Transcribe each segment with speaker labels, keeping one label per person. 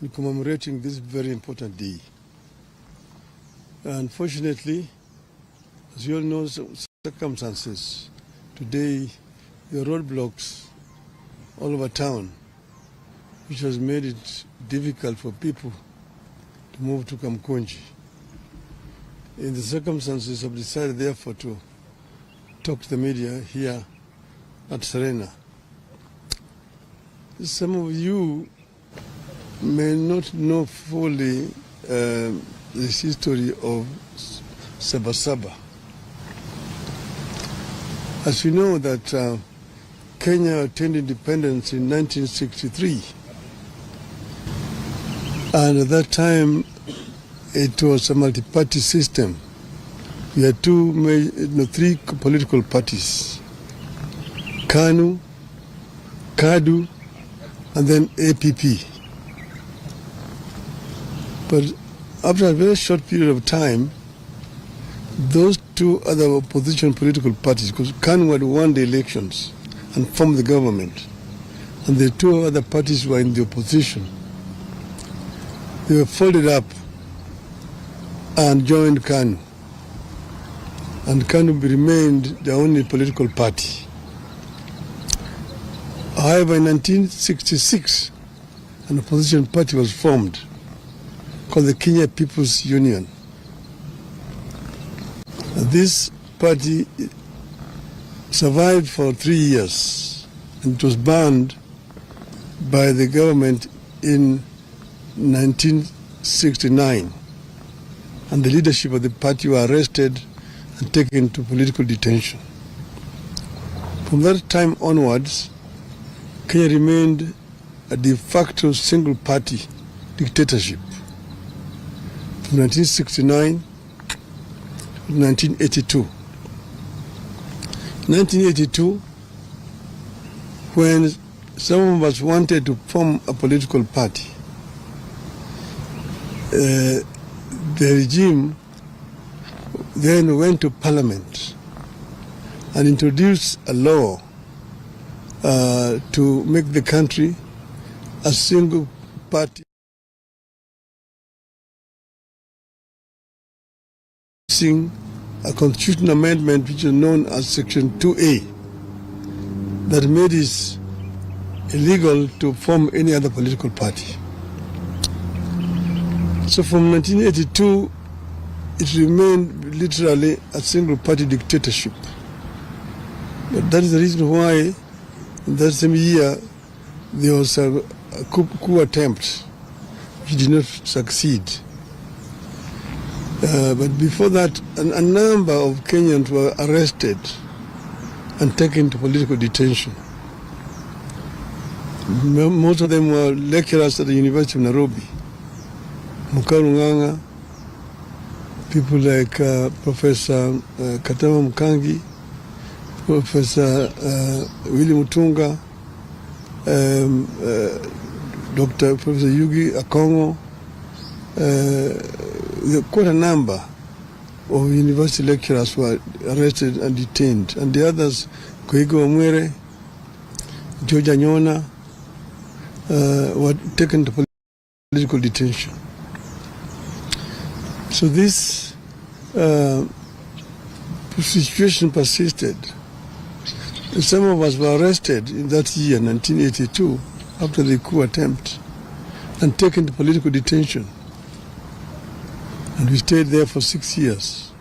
Speaker 1: in commemorating this very important day. Unfortunately, as you all know, circumstances today, there are roadblocks all over town, which has made it difficult for people to move to Kamukunji. In the circumstances, I've decided therefore to talk to the media here at Serena. Some of you may not know fully the history of SABA. As you know that Kenya attained independence in 1963, and at that time it was a multi-party system. We had three political parties: KANU, KADU, and then APP. But after a very short period of time, those two other opposition political parties, because KANU had won the elections and formed the government, and the two other parties were in the opposition, they were folded up and joined KANU. And KANU remained the only political party. However, in 1966, an opposition party was formed called the Kenya People's Union. This party survived for 3 years, and it was banned by the government in 1969. And the leadership of the party were arrested and taken to political detention. From that time onwards, Kenya remained a de facto single-party dictatorship from 1969 to 1982. 1982, when some of us wanted to form a political party, the regime then went to parliament and introduced a law to make the country a single party. A constitutional amendment which is known as Section 2A that made it illegal to form any other political party. So from 1982, it remained literally a single-party dictatorship. But that is the reason why in that same year there was a coup attempt which did not succeed. But before that, a number of Kenyans were arrested and taken to political detention. Most of them were lecturers at the University of Nairobi. Mukarunganga, people like Professor Katama Mukangi, Professor Willy Mutunga, Dr. Professor Yugi Akongo, quite a number of university lecturers were arrested and detained, and the others, Koigo Omwere, George Anyona, were taken to political detention. So this situation persisted. Some of us were arrested in that year, 1982, after the coup attempt, and taken to political detention. And we stayed there for 6 years.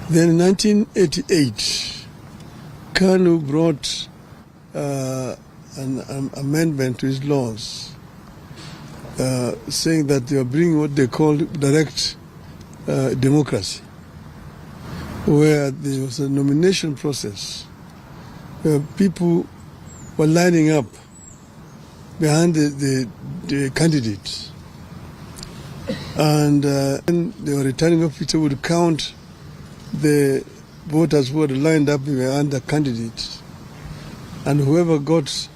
Speaker 1: Then in 1988, KANU brought an amendment to his laws, saying that they were bringing what they call direct democracy, where there was a nomination process, where people were lining up behind the candidates. And the returning officer would count the voters who had lined up behind the candidates. And whoever got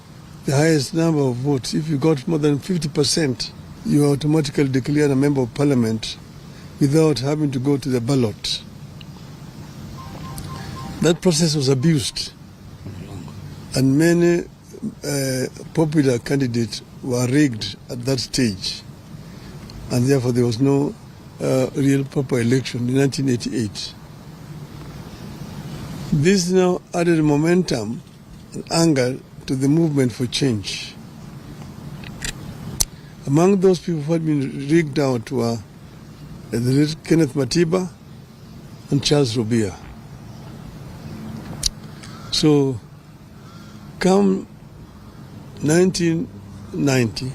Speaker 1: the highest number of votes, if you got more than 50%, you are automatically declared a member of parliament without having to go to the ballot. That process was abused. And many popular candidates were rigged at that stage, and therefore there was no real proper election in 1988. This now added momentum and anger to the movement for change. Among those people who had been rigged out were the late Kenneth Matiba and Charles Robia. So, come 1990,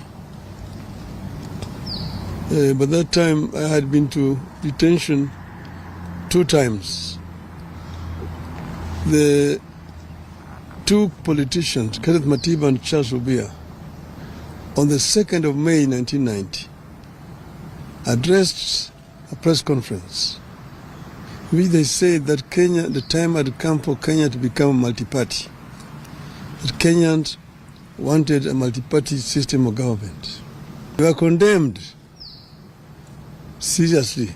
Speaker 1: by that time I had been to detention 2 times. The 2 politicians, Kenneth Matiba and Charles Robia, on the 2nd of May 1990, addressed a press conference in which they said that Kenya, the time had come for Kenya to become a multi-party, that Kenyans wanted a multi-party system of government. They were condemned seriously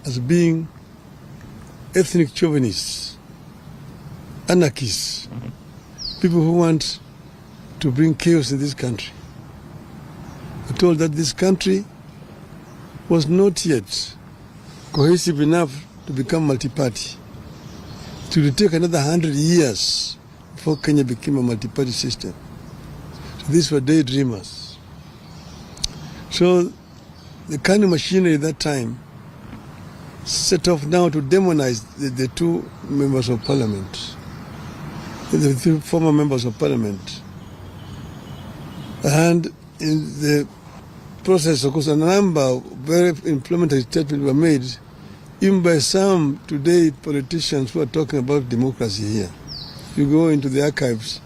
Speaker 1: as being ethnic chauvinists, anarchists, people who want to bring chaos in this country. We're told that this country was not yet cohesive enough to become multi-party. It will take another 100 years before Kenya became a multi-party system. So these were daydreamers. So the kind of machinery at that time set off now to demonize the 2 members of parliament, the 3 former members of parliament. And in the process, of course, a number of very inflammatory statements were made, even by some today politicians who are talking about democracy here. If you go into the archives,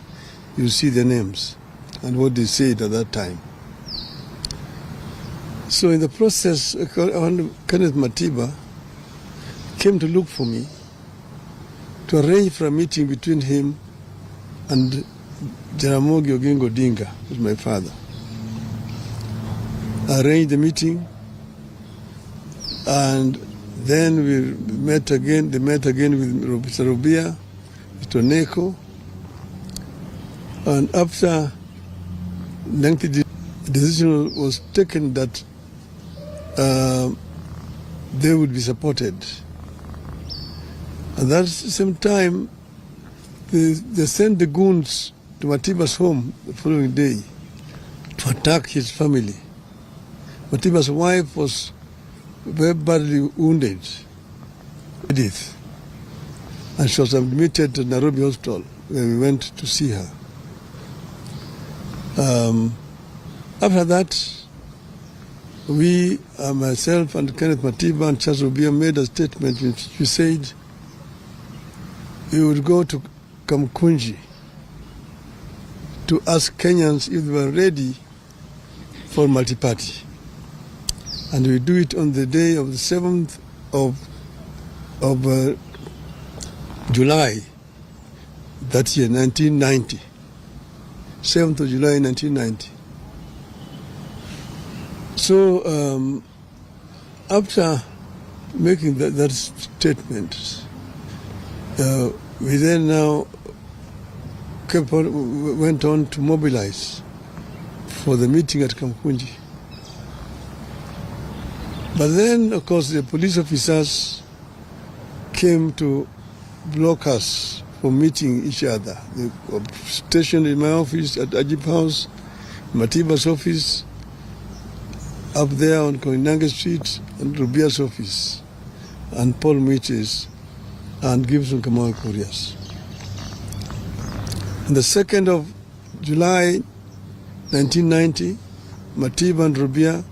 Speaker 1: you see their names and what they said at that time. So in the process, Kenneth Matiba came to look for me to arrange for a meeting between him and Jaramogi Oginga Odinga, who was my father. I arranged the meeting, and then we met again. They met again with Mr. Robia, Mr. Neko, and after lengthy decision was taken that they would be supported. At that same time, they sent the goons to Matiba's home the following day to attack his family. Matiba's wife was very badly wounded, Edith, and she was admitted to Nairobi Hospital where we went to see her. After that, we, myself and Kenneth Matiba and Charles Robia made a statement in which we said we would go to Kamukunji to ask Kenyans if they were ready for multi-party. And we do it on the day of the 7th of July that year, 1990. 7th of July, 1990. So after making that statement, we then now went on to mobilize for the meeting at Kamukunji. But then, of course, the police officers came to block us from meeting each other. They were stationed in my office at Ajib House, Matiba's office, up there on Koinange Street, and Rubia's office, and Paul Mwite's, and Gibson Kamau Korea's. On the 2nd of July, 1990, Matiba and Rubia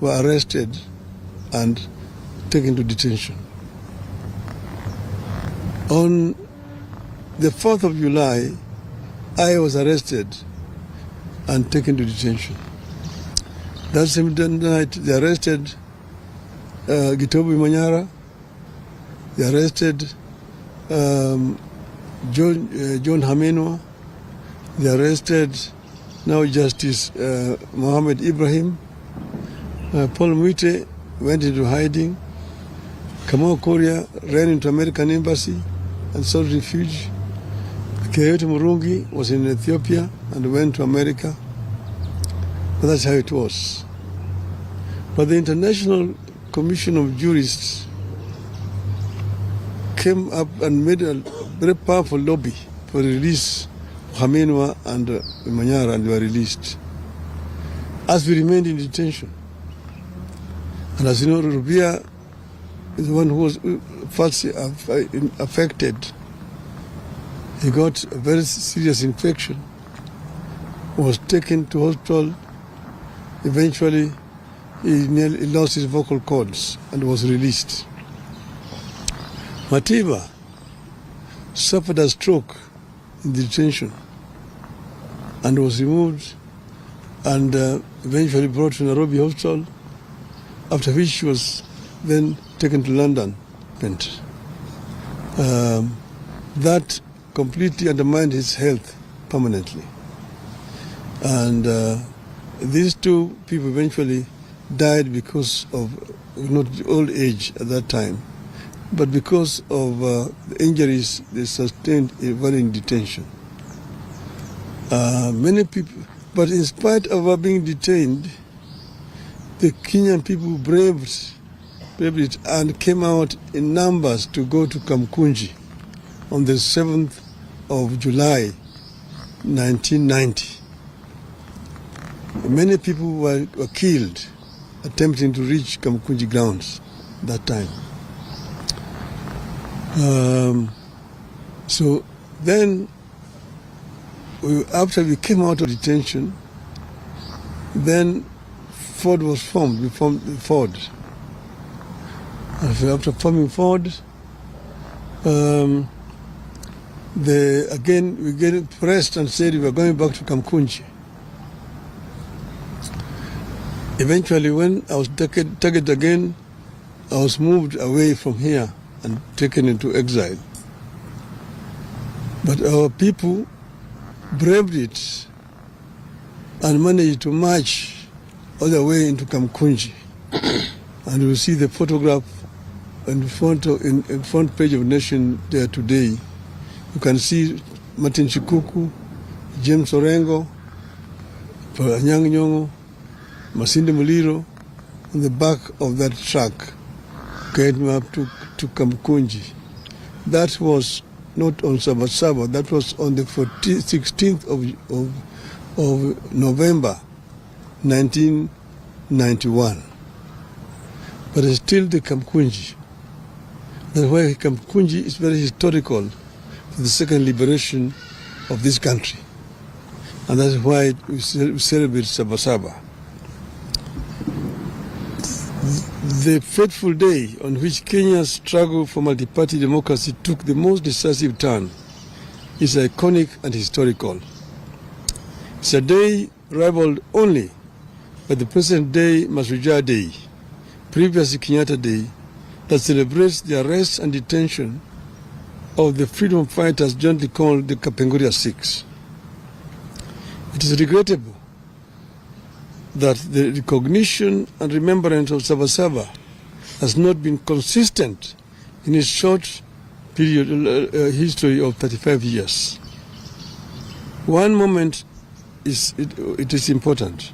Speaker 1: were arrested and taken to detention. On the 4th of July, I was arrested and taken to detention. That same night, they arrested Gitobu Manyara, they arrested John Hamenwa, they arrested now Justice Mohammed Ibrahim. Paul Mwite went into hiding. Kamau Korea ran into American embassy and sought refuge. Keyoti Murungi was in Ethiopia and went to America. But that's how it was. But the International Commission of Jurists came up and made a very powerful lobby for the release of Hamenwa and Manyara, and they were released. As we remained in detention. And as you know, Rubia is the one who was first affected. He got a very serious infection, was taken to hospital. Eventually, he nearly lost his vocal cords and was released. Matiba suffered a stroke in detention and was removed and eventually brought to Nairobi Hospital, after which she was then taken to London. That completely undermined his health permanently. And these two people eventually died because of not old age at that time, but because of the injuries they sustained while in detention. Many people, but in spite of our being detained, the Kenyan people braved it and came out in numbers to go to Kamukunji on the 7th of July, 1990. Many people were killed attempting to reach Kamukunji grounds that time. So then, after we came out of detention, then Ford was formed. We formed Ford. After forming Ford, again we get pressed and said we were going back to Kamukunji. Eventually, when I was targeted again, I was moved away from here and taken into exile. But our people braved it and managed to march all the way into Kamukunji. And you see the photograph in front page of Nation there today. You can see Martin Shikuku, James Orengo, Anyang Nyongo, Masinde Muliro on the back of that truck getting up to Kamukunji. That was not on SABA, that was on the 16th of November 1991. But it's still the Kamukunji. That's why Kamukunji is very historical for the second liberation of this country. And that's why we celebrate SABA. The fateful day on which Kenya's struggle for multi-party democracy took the most decisive turn is iconic and historical. It's a day rivaled only by the present day Mashujaa Day, previously Kenyatta Day, that celebrates the arrest and detention of the freedom fighters jointly called the Kapenguria Six. It is regrettable that the recognition and remembrance of SABA has not been consistent in its short period history of 35 years. One moment it is important.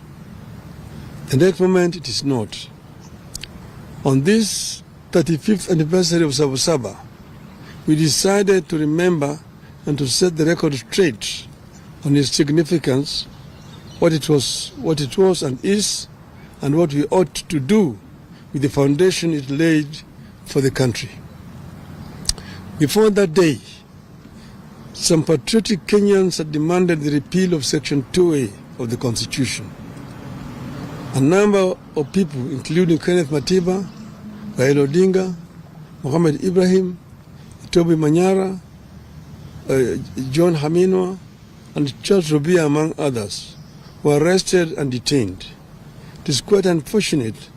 Speaker 1: The next moment it is not. On this 35th anniversary of SABA, we decided to remember and to set the record straight on its significance, what it was and is, and what we ought to do with the foundation it laid for the country. Before that day, some patriotic Kenyans had demanded the repeal of Section 2A of the Constitution. A number of people, including Kenneth Matiba, RAILA ODINGA, Mohamed Ibrahim, Toby Manyara, John Hamenwa, and Charles Rubia, among others, were arrested and detained. It is quite unfortunate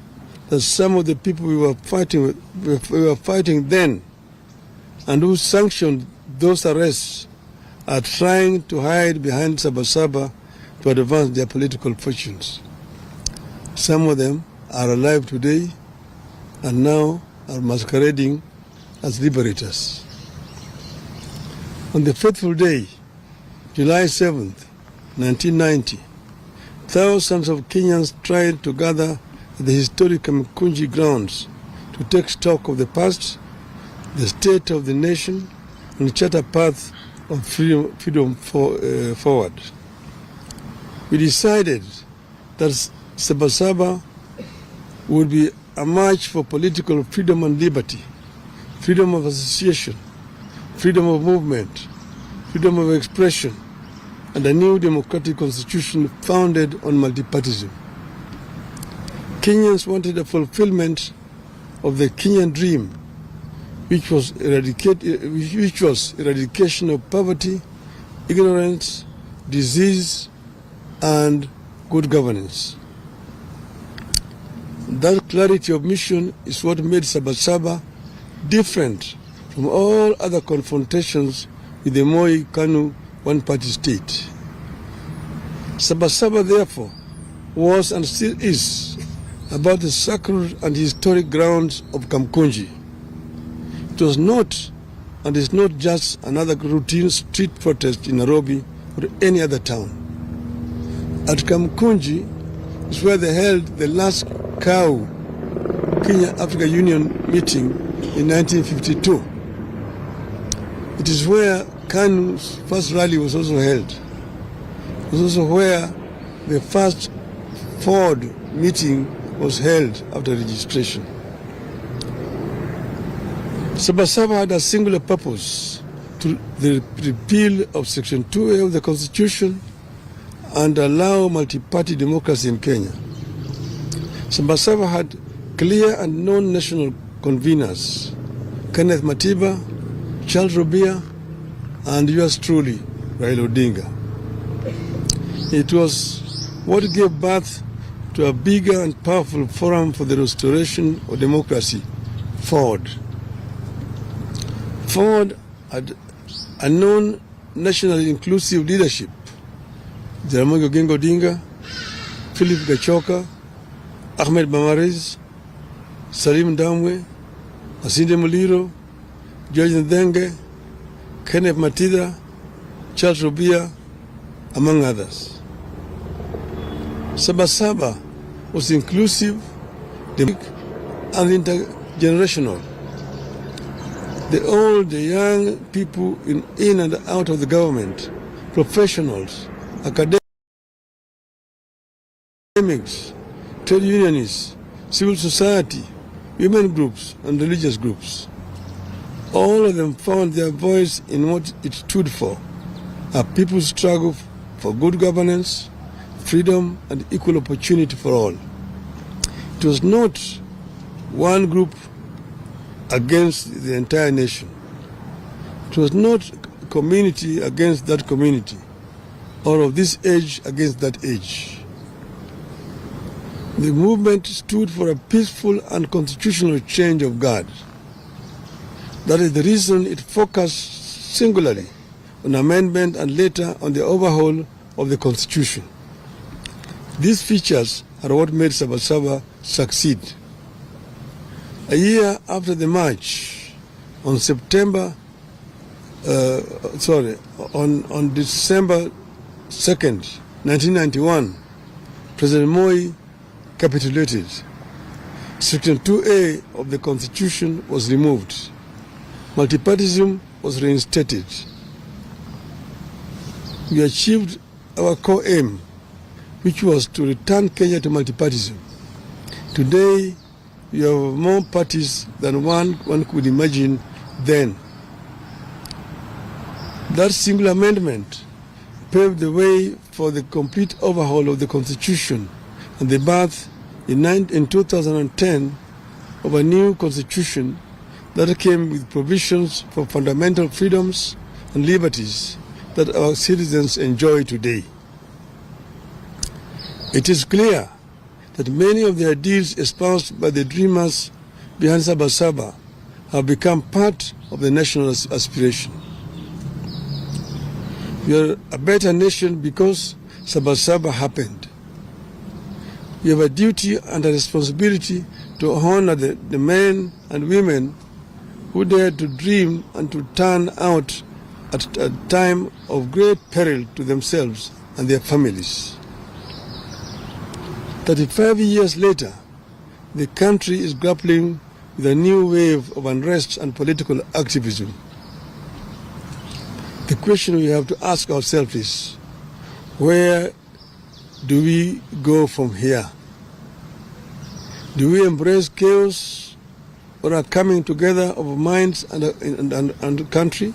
Speaker 1: that some of the people we were fighting then and who sanctioned those arrests are trying to hide behind SABA to advance their political fortunes. Some of them are alive today and now are masquerading as liberators. On the fateful day, July 7th, 1990, thousands of Kenyans tried to gather at the historic Kamukunji grounds to take stock of the past, the state of the nation, and chart a path of freedom forward. We decided that SABA would be a march for political freedom and liberty, freedom of association, freedom of movement, freedom of expression, and a new democratic constitution founded on multipartyism. Kenyans wanted a fulfillment of the Kenyan dream, which was eradication of poverty, ignorance, disease, and good governance. That clarity of mission is what made SABA different from all other confrontations with the Moi Kanu one-party state. SABA therefore was and still is about the sacred and historic grounds of Kamukunji. It was not and is not just another routine street protest in Nairobi or any other town. At Kamukunji is where they held the last KAU, Kenya Africa Union meeting in 1952. It is where Kanu's first rally was also held. It was also where the first Ford meeting was held after registration. SABA had a singular purpose: to the repeal of Section 2A of the Constitution and allow multi-party democracy in Kenya. SABA had clear and known national conveners: Kenneth Matiba, Charles Robia, and yours truly, RAILA ODINGA. It was what gave birth to a bigger and powerful forum for the restoration of democracy, Ford. Ford had a known nationally inclusive leadership: Jaramogi Oginga Odinga, Philip Gachoka, Ahmed Bamariz, Salim Damwe, Asinde Muliro, George Ndenge, Kenneth Matida, Charles Robia, among others. SABA was inclusive, democratic, and intergenerational. The old, the young people in and out of the government, professionals, academics, trade unionists, civil society, women groups, and religious groups. All of them found their voice in what it stood for: a people's struggle for good governance, freedom, and equal opportunity for all. It was not one group against the entire nation. It was not community against that community, or of this age against that age. The movement stood for a peaceful and constitutional change of guard. That is the reason it focused singularly on amendment and later on the overhaul of the Constitution. These features are what made SABA succeed. A year after the march, on December 2nd, 1991, President Moi capitulated. Section 2A of the Constitution was removed. Multipartyism was reinstated. We achieved our core aim, which was to return Kenya to multipartyism. Today, we have more parties than one could imagine then. That single amendment paved the way for the complete overhaul of the Constitution and the birth in 2010 of a new Constitution that came with provisions for fundamental freedoms and liberties that our citizens enjoy today. It is clear that many of the ideals espoused by the dreamers behind SABA have become part of the national aspiration. We are a better nation because SABA happened. We have a duty and a responsibility to honor the men and women who dared to dream and to turn out at a time of great peril to themselves and their families. 35 years later, the country is grappling with a new wave of unrest and political activism. The question we have to ask ourselves is, where do we go from here? Do we embrace chaos or a coming together of minds and country?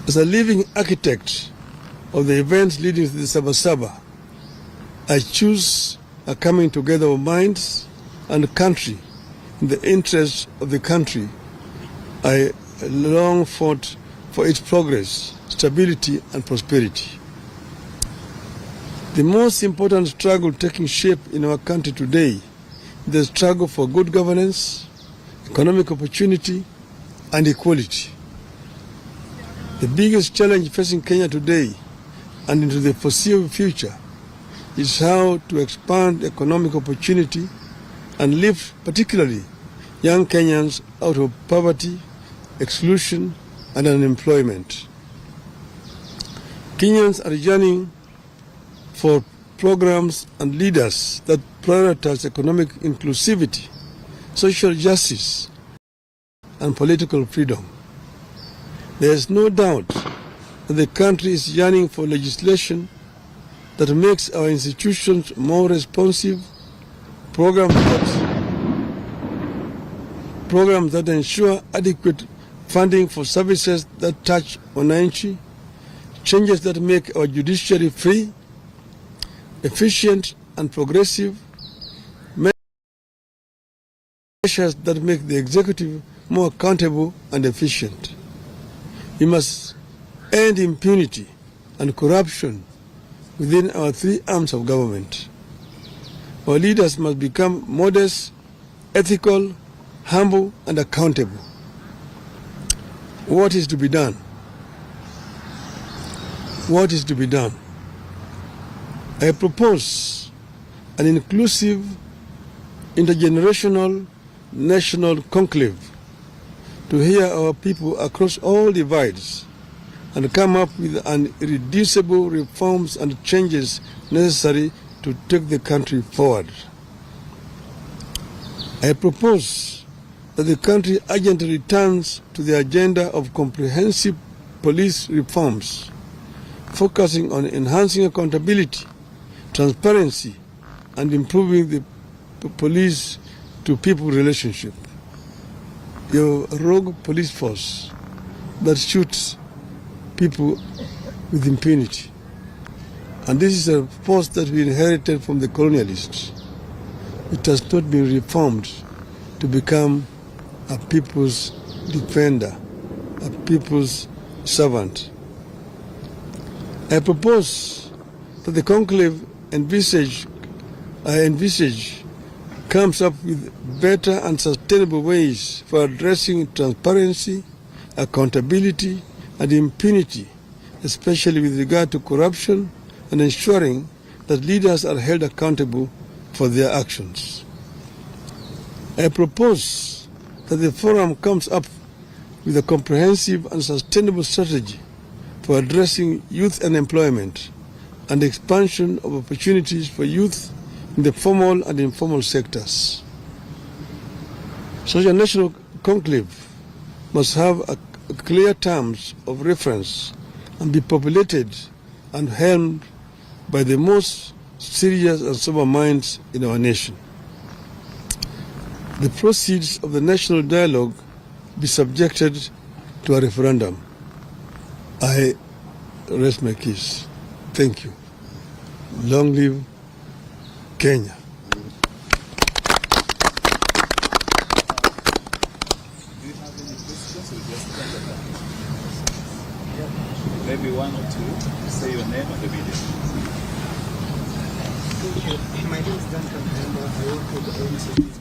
Speaker 1: As a living architect of the events leading to the SABA, I choose a coming together of minds and country in the interest of the country. I long fought for its progress, stability, and prosperity. The most important struggle taking shape in our country today is the struggle for good governance, economic opportunity, and equality. The biggest challenge facing Kenya today and into the foreseeable future is how to expand economic opportunity and lift particularly young Kenyans out of poverty, exclusion, and unemployment. Kenyans are yearning for programs and leaders that prioritize economic inclusivity, social justice, and political freedom. There is no doubt that the country is yearning for legislation that makes our institutions more responsive, programs that ensure adequate funding for services that touch wananchi, changes that make our judiciary free, efficient and progressive, measures that make the executive more accountable and efficient. We must end impunity and corruption within our three arms of government. Our leaders must become modest, ethical, humble, and accountable. What is to be done? What is to be done? I propose an inclusive, intergenerational, national conclave to hear our people across all divides and come up with irreducible reforms and changes necessary to take the country forward. I propose that the country urgently returns to the agenda of comprehensive police reforms, focusing on enhancing accountability, transparency, and improving the police-to-people relationship. Your rogue police force that shoots people with impunity. And this is a force that we inherited from the colonialists. It has not been reformed to become a people's defender, a people's servant. I propose that the conclave I envisage comes up with better and sustainable ways for addressing transparency, accountability, and impunity, especially with regard to corruption, and ensuring that leaders are held accountable for their actions. I propose that the forum comes up with a comprehensive and sustainable strategy for addressing youth unemployment and expansion of opportunities for youth in the formal and informal sectors. Such a national conclave must have clear terms of reference and be populated and helmed by the most serious and sober minds in our nation. The proceeds of the national dialogue be subjected to a referendum. I rest my case. Thank you. Long live Kenya.
Speaker 2: Do you have any questions or just maybe one or two? Say your name and the video.
Speaker 3: My name is Duncan Hembo. I work for the ODINGA.